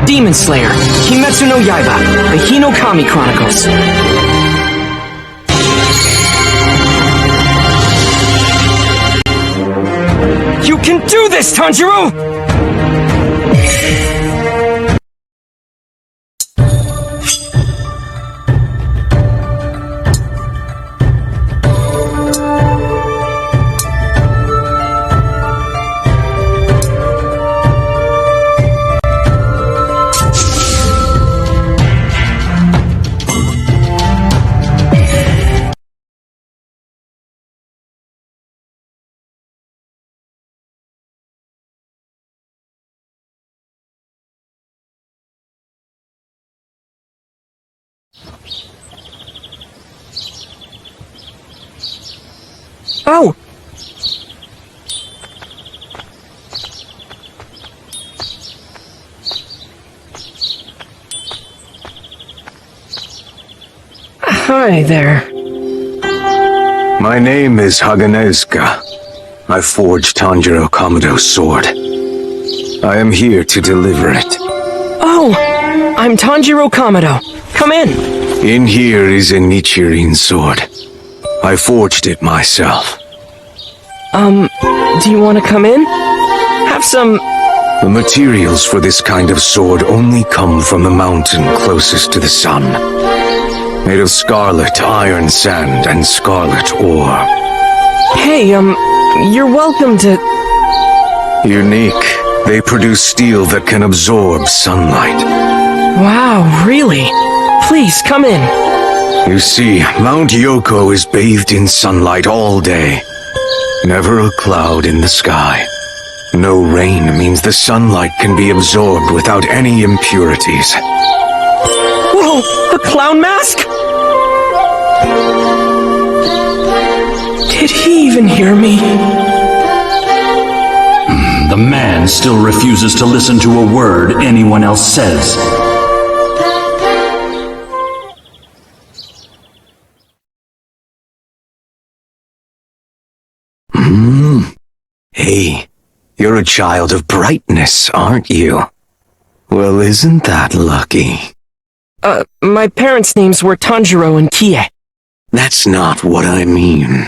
Demon Slayer, Kimetsu no Yaiba, the Hinokami Chronicles. You can do this, Tanjiro! Oh! Hi there. My name is Haganezka. I forged Tanjiro Kamado's sword. I am here to deliver it. Oh! I'm Tanjiro Kamado. Come in! In here is a Nichirin sword. I forged it myself. Do you want to come in? Have some... The materials for this kind of sword only come from the mountain closest to the sun. Made of scarlet iron sand and scarlet ore. Hey, you're welcome to... Unique. They produce steel that can absorb sunlight. Wow, really? Please, come in. You see, Mount Yoko is bathed in sunlight all day. Never a cloud in the sky. No rain means the sunlight can be absorbed without any impurities. Whoa! A clown mask? Did he even hear me? The man still refuses to listen to a word anyone else says. Hey, you're a child of brightness, aren't you? Well, isn't that lucky? My parents' names were Tanjiro and Kie. That's not what I mean.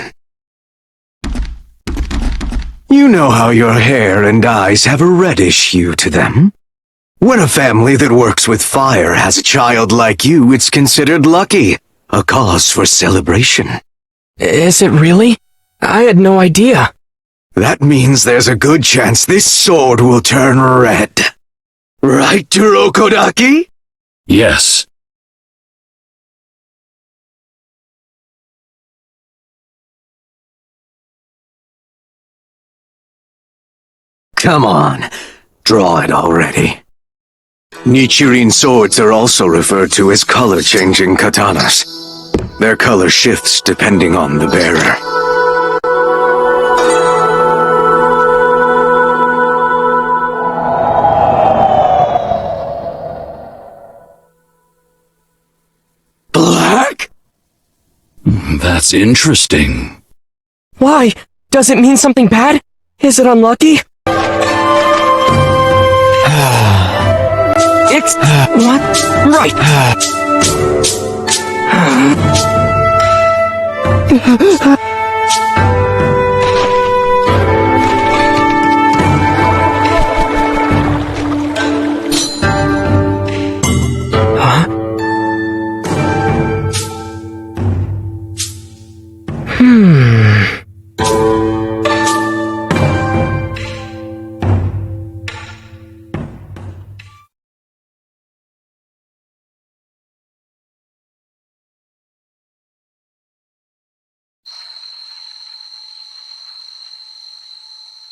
You know how your hair and eyes have a reddish hue to them? When a family that works with fire has a child like you, it's considered lucky. A cause for celebration. Is it really? I had no idea. That means there's a good chance this sword will turn red. Right, Urokodaki? Yes. Come on, draw it already. Nichirin swords are also referred to as color-changing katanas. Their color shifts depending on the bearer. Black? That's interesting. Why? Does it mean something bad? Is it unlucky? It's... what? Right! Huh?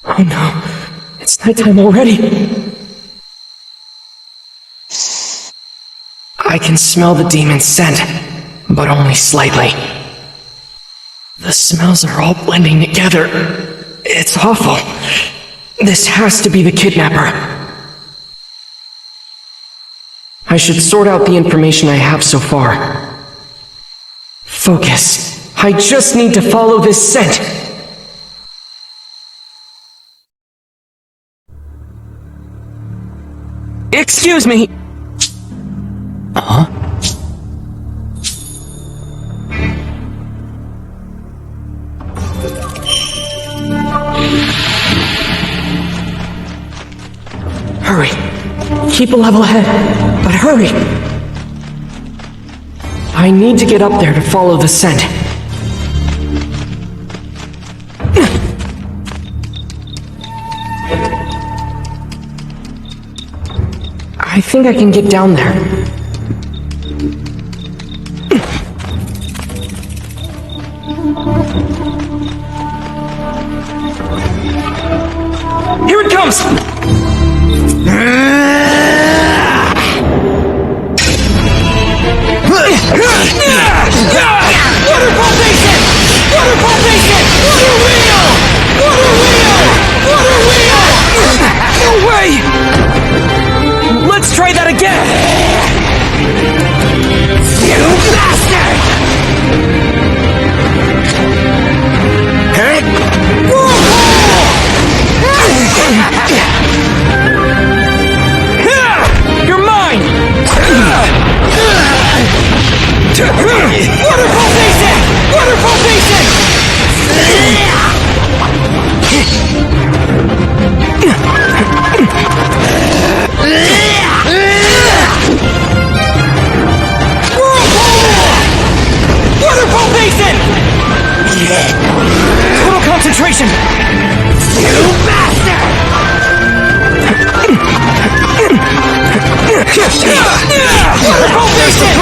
Oh no, it's nighttime already. I can smell the demon's scent, but only slightly. The smells are all blending together. It's awful. This has to be the kidnapper. I should sort out the information I have so far. Focus. I just need to follow this scent. Excuse me! Huh? Hurry. Keep a level head, but hurry! I need to get up there to follow the scent. I think I can get down there. Here it comes! Waterfall Basin! Waterfall Basin! Water wheel! Water wheel! Water wheel! No way! Let's try that again! You bastard! You're mine! Waterfall Basin! Waterfall Basin! Waterfall Basin! Total concentration! You bastard! Waterfall Basin!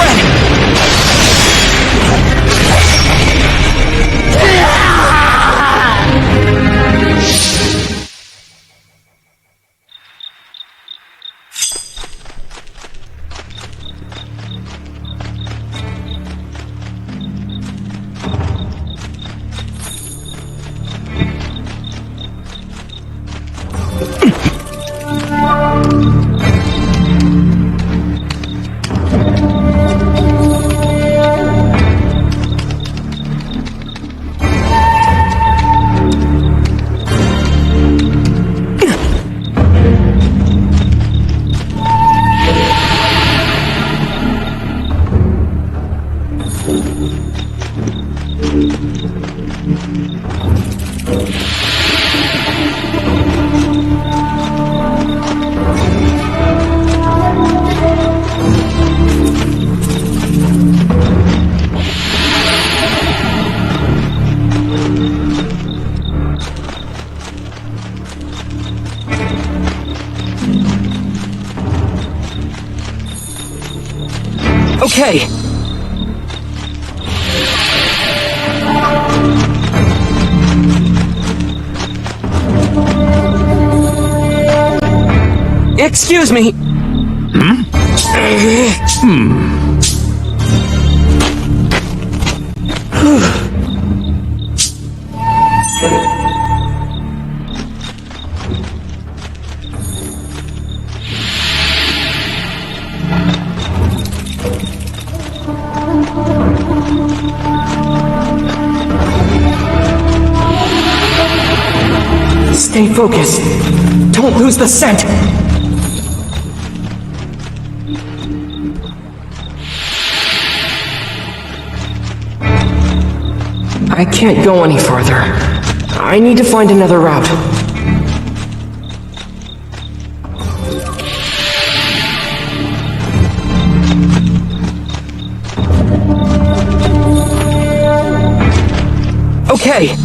Okay. Excuse me. Stay focused. Don't lose the scent. I can't go any farther. I need to find another route. Okay.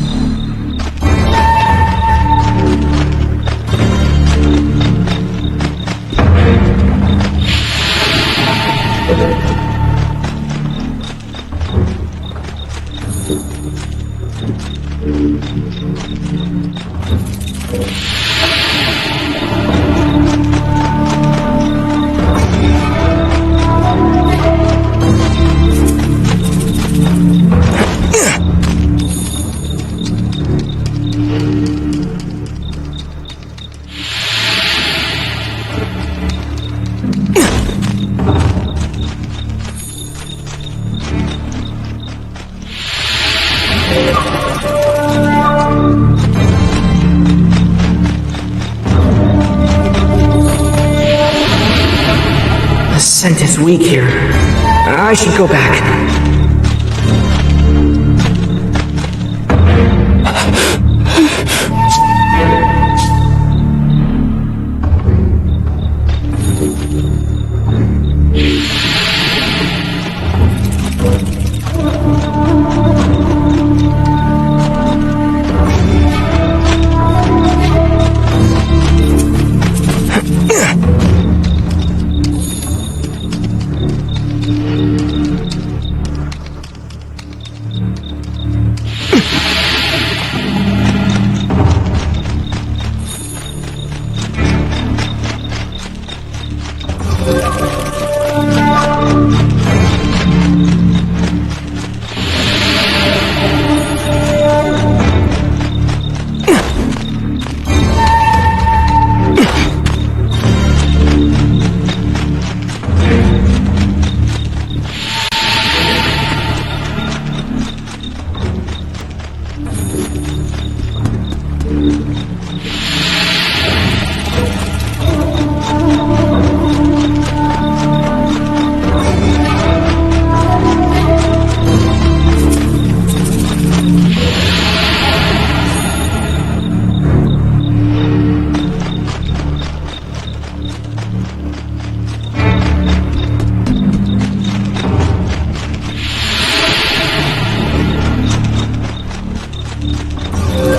scent is weak here. I should go back.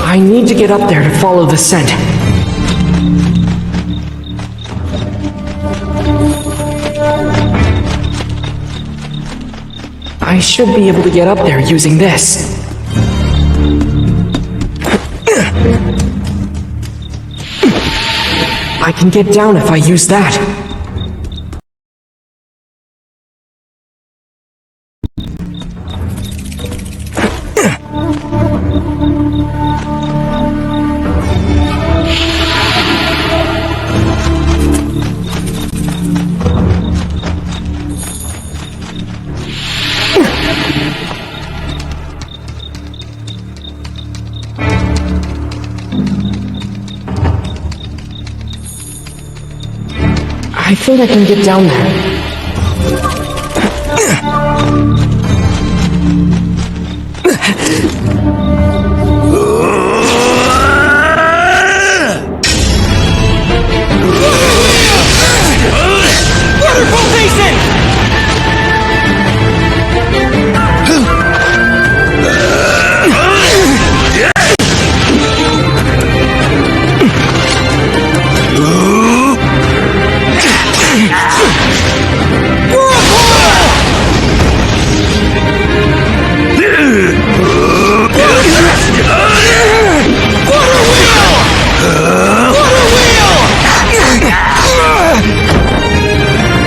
I need to get up there to follow the scent. I should be able to get up there using this. I can get down if I use that. I think I can get down there. Waterfall Basin!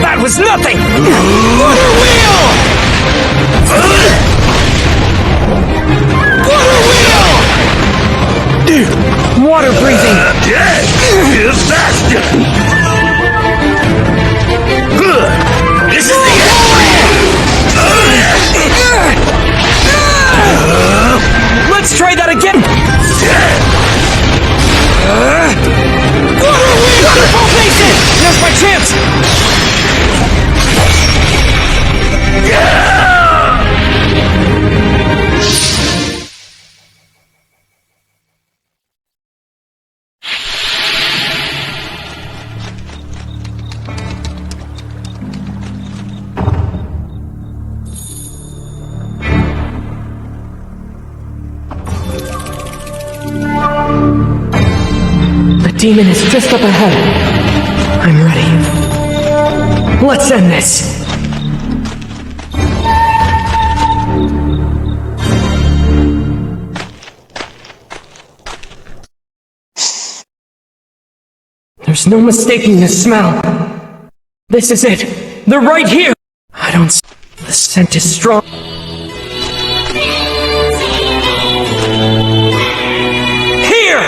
That was nothing! Water wheel! Water wheel! Water breathing! Faster! Good! This is the Let's try that again! Water wheel! Waterfall Basin! Now's my chance! The demon is just up ahead. I'm ready. Let's end this. There's no mistaking the smell. This is it. They're right here. I don't s- The scent is strong. Here!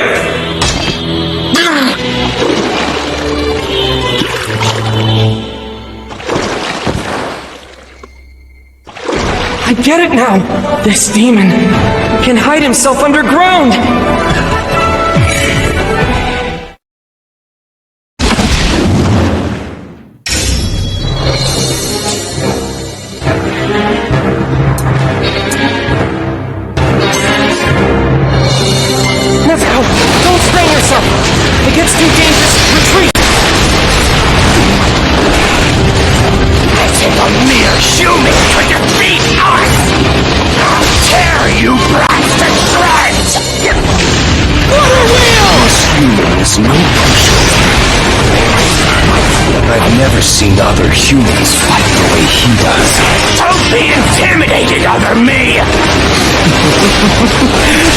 I get it now! This demon can hide himself underground! is no pushover. I've never seen other humans fight the way he does. Don't be intimidated over me!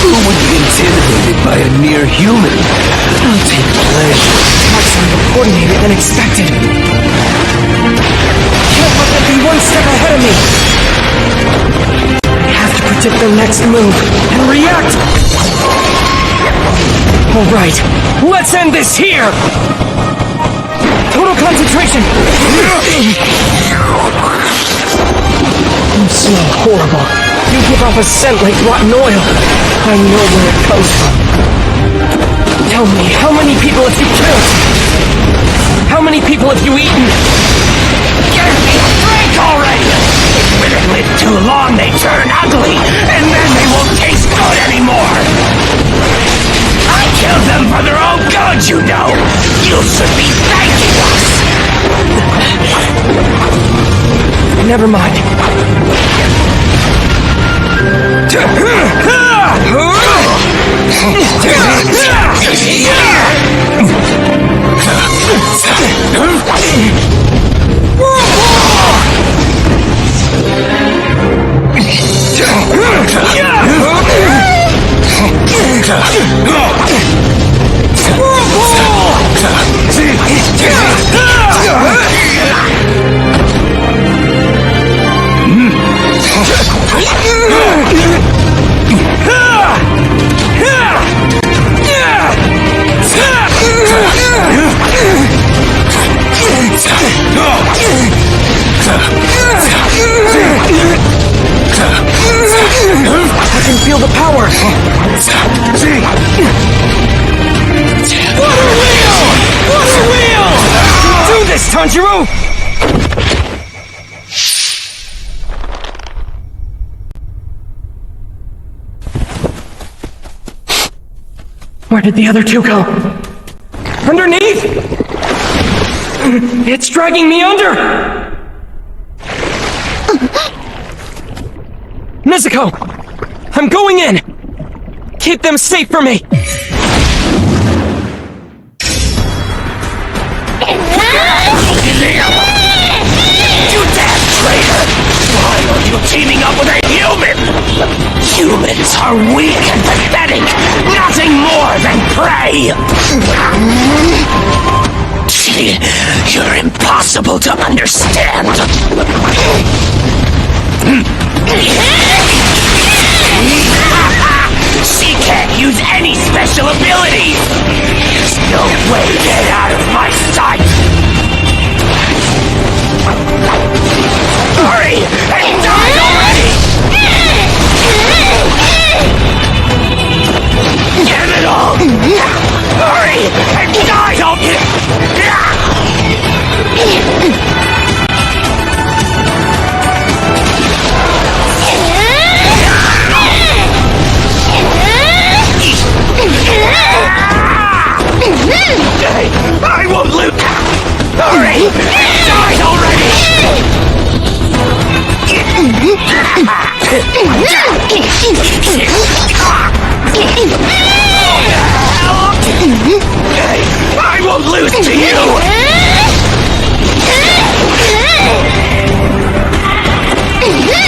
Who would be intimidated by a near human? I'll take pleasure. Much more coordinated than expected. Can't let them be one step ahead of me. I have to predict their next move and react. All right, let's end this here. Total concentration. You smell horrible. You give off a scent like rotten oil. I know where it comes from. Tell me, how many people have you killed? How many people have you eaten? Drink already! If women live too long, they turn ugly, and then they won't taste good anymore! I killed them for their own good, you know! You should be thanking us! Never mind. I can feel the power. What a wheel! What a wheel! Do this, Tanjiro! Where did the other two go? Underneath! It's dragging me under! Nezuko! I'm going in! Keep them safe for me! You damn traitor! Why are you teaming up with a human? Humans are weak and pathetic! Nothing more than prey! You're impossible to understand! She can't use any special abilities! There's no way to get out of my sight! Hurry! And die already! Get it all! Hurry! And die already! I won't lose! Hurry! Die already! I won't lose to you!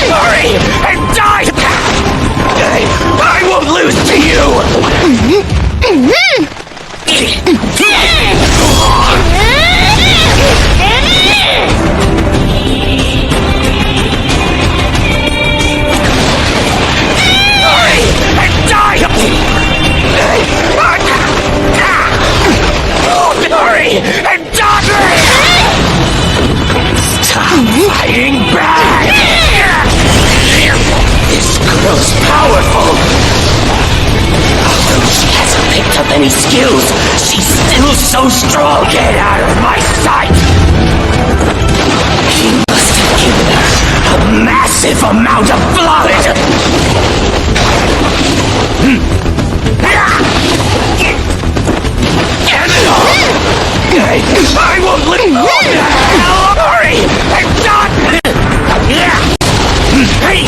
Hurry! And die! I won't lose to you! Hurry! And die! Hurry! And die! Stop fighting back! This girl's powerful! Although she hasn't picked up any skills, she's still so strong! Get out of my sight! He must have given her a massive amount of blood! Get it all! I won't let go! Hurry! I'm not! Hey!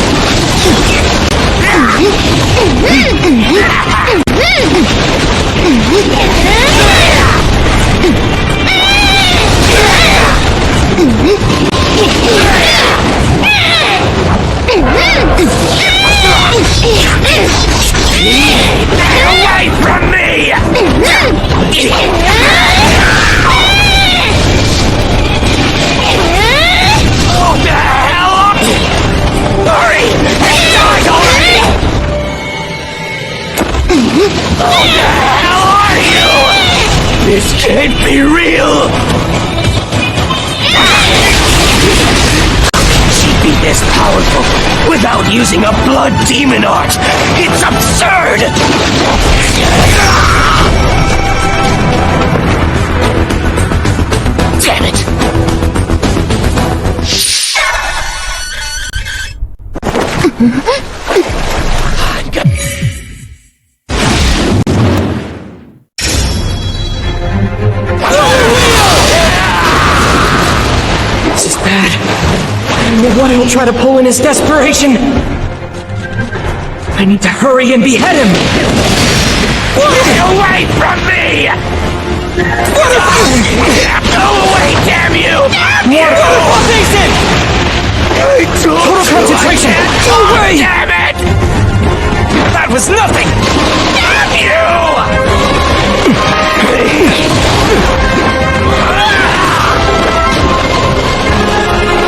Away from me! Oh, the hell! Hurry! Die already! Oh, the hell are you? This can't be real! She'd be this powerful without using a blood demon art! It's absurd! Damn it! This is bad. I don't know what he'll try to pull in his desperation. I need to hurry and behead him! Get away from me! Go away, damn you! Waterfall Jason! Total concentration! Go away! Damn it! That was nothing! Damn you!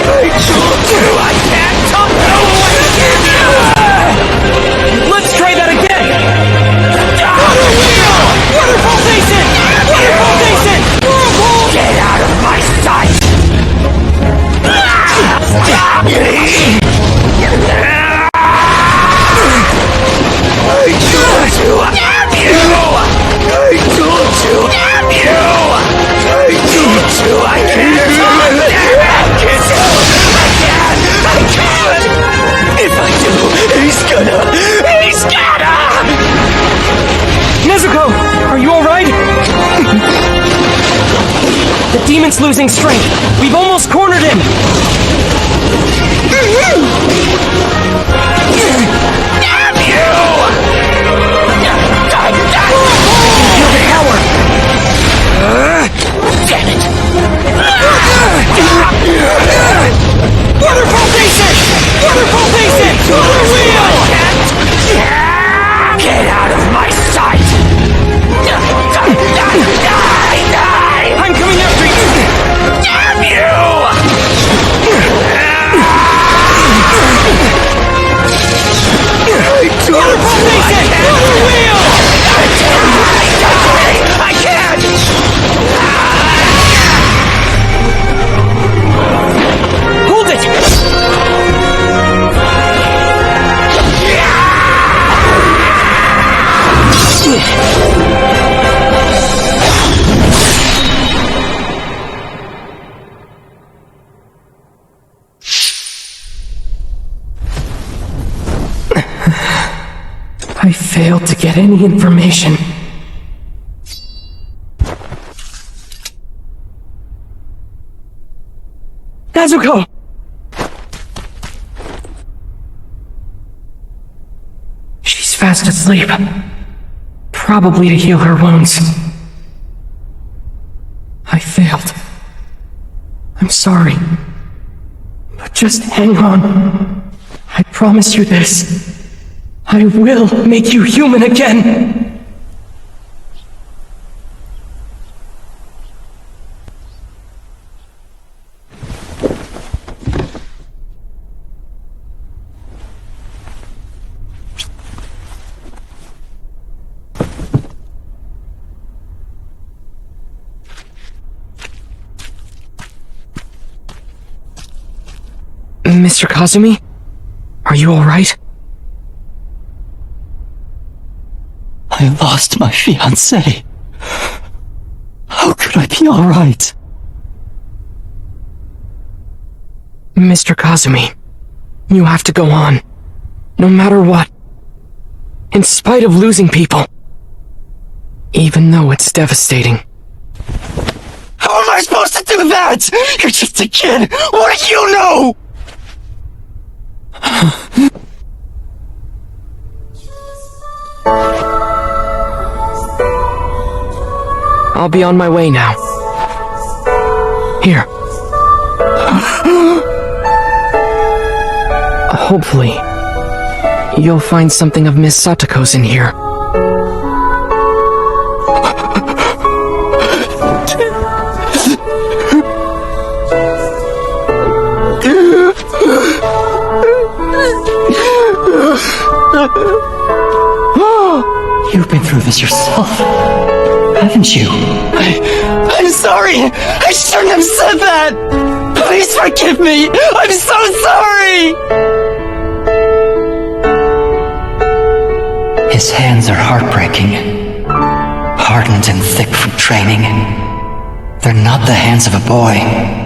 I told you I can't talk! Go away, damn you! Let's try that again! Waterfall Jason! Waterfall Jason! Whirlpool! Get out of my sight! Stop me! I told you! Damn you! I told you! Damn you! I told you I can't talk! Damn it! I can't! If I do, he's gonna! Nezuko! Are you alright? The demon's losing strength! We've almost cornered him! Damn you! Feel the power! Damn it! Waterfall Jason! Waterfall Jason! Get out of my sight! Die! I'm coming after you! Damn you! I told you I can't! I can't! Hold it! I failed to get any information. Nezuko! She's fast asleep. Probably to heal her wounds. I failed. I'm sorry. But just hang on. I promise you this. I will make you human again! Mr. Kazumi? Are you alright? I lost my fiancée. How could I be alright? Mr. Kazumi, you have to go on. No matter what. In spite of losing people. Even though it's devastating. How am I supposed to do that? You're just a kid. What do you know? I'll be on my way now. Here. Hopefully, you'll find something of Miss Satoko's in here. You've been through this yourself, haven't you? I'm sorry! I shouldn't have said that! Please forgive me! I'm so sorry! His hands are heartbreaking. Hardened and thick from training. They're not the hands of a boy.